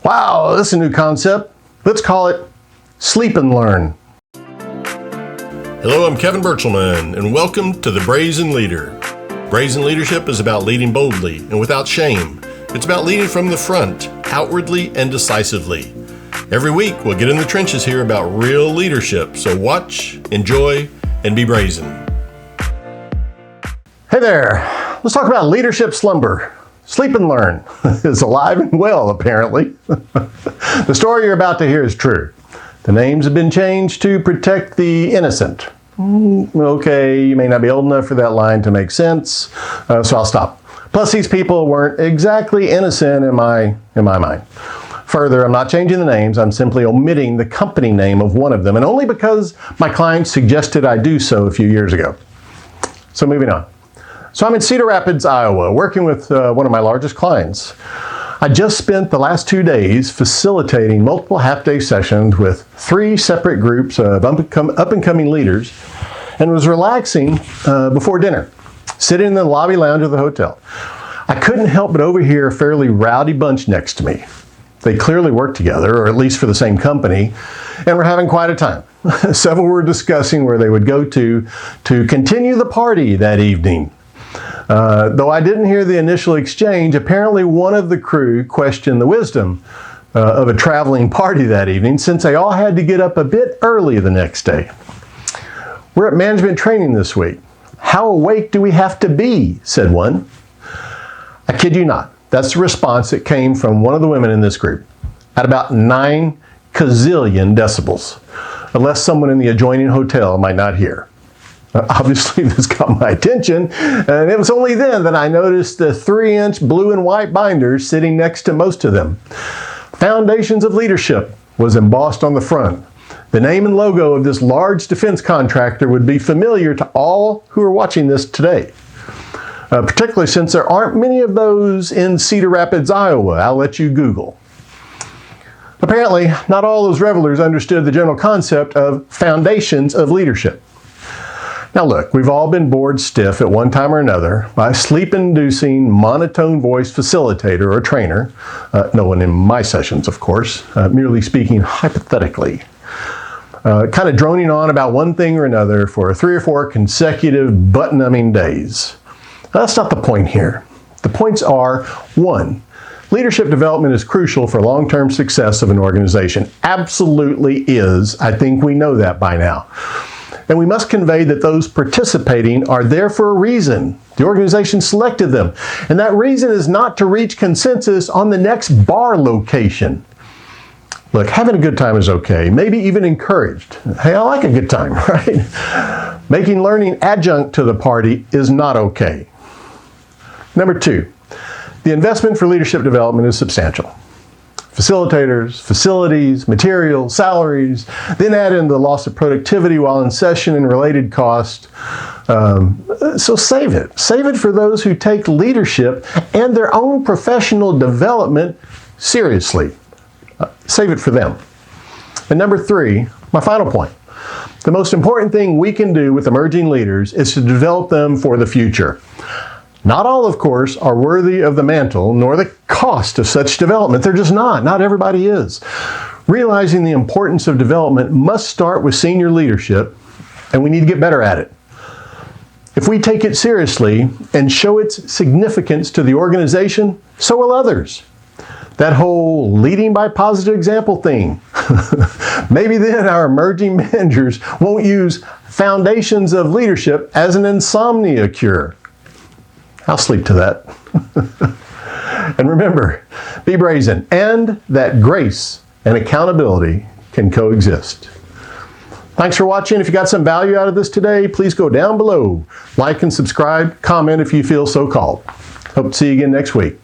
Wow, this is a new concept. Let's call it Sleep and Learn. Hello, I'm Kevin Birchelman, and welcome to The Brazen Leader. Brazen leadership is about leading boldly and without shame. It's about leading from the front, outwardly and decisively. Every week, we'll get in the trenches here about real leadership, so watch, enjoy, and be brazen. Hey there, let's talk about leadership slumber. Sleep and Learn is alive and well, apparently. The story you're about to hear is true. The names have been changed to protect the innocent. Okay, you may not be old enough for that line to make sense, so I'll stop. Plus, these people weren't exactly innocent in my mind. Further, I'm not changing the names, I'm simply omitting the company name of one of them, and only because my client suggested I do so a few years ago. So moving on. So I'm in Cedar Rapids, Iowa, working with one of my largest clients. I just spent the last 2 days facilitating multiple half-day sessions with 3 separate groups of up-and-coming leaders and was relaxing before dinner, sitting in the lobby lounge of the hotel. I couldn't help but overhear a fairly rowdy bunch next to me. They clearly worked together, or at least for the same company, and were having quite a time. Several were discussing where they would go to continue the party that evening. Though I didn't hear the initial exchange, apparently one of the crew questioned the wisdom of a traveling party that evening, since they all had to get up a bit early the next day. We're at management training this week. How awake do we have to be? Said one. I kid you not. That's the response that came from one of the women in this group, at about 9 kazillion decibels, unless someone in the adjoining hotel might not hear. Obviously, this got my attention, and it was only then that I noticed the 3-inch blue and white binders sitting next to most of them. Foundations of Leadership was embossed on the front. The name and logo of this large defense contractor would be familiar to all who are watching this today, particularly since there aren't many of those in Cedar Rapids, Iowa. I'll let you Google. Apparently, not all those revelers understood the general concept of foundations of leadership. Now look, we've all been bored stiff at one time or another by a sleep-inducing, monotone voice facilitator or trainer. No one in my sessions, of course, merely speaking hypothetically. Kind of droning on about one thing or another for 3 or 4 consecutive butt-numbing days. That's not the point here. The points are, 1, leadership development is crucial for long-term success of an organization. Absolutely is. I think we know that by now. And we must convey that those participating are there for a reason. The organization selected them. And that reason is not to reach consensus on the next bar location. Look, having a good time is okay, maybe even encouraged. Hey, I like a good time, right? Making learning adjunct to the party is not okay. Number 2, the investment for leadership development is substantial. Facilitators, facilities, materials, salaries, then add in the loss of productivity while in session and related costs. So save it. Save it for those who take leadership and their own professional development seriously. Save it for them. And number 3, my final point. The most important thing we can do with emerging leaders is to develop them for the future. Not all, of course, are worthy of the mantle, nor the cost of such development. They're just not. Not everybody is. Realizing the importance of development must start with senior leadership, and we need to get better at it. If we take it seriously and show its significance to the organization, so will others. That whole leading by positive example thing. Maybe then our emerging managers won't use foundations of leadership as an insomnia cure. I'll sleep to that. And remember, be brazen, and that grace and accountability can coexist. Thanks for watching. If you got some value out of this today, please go down below, like and subscribe, comment if you feel so called. Hope to see you again next week.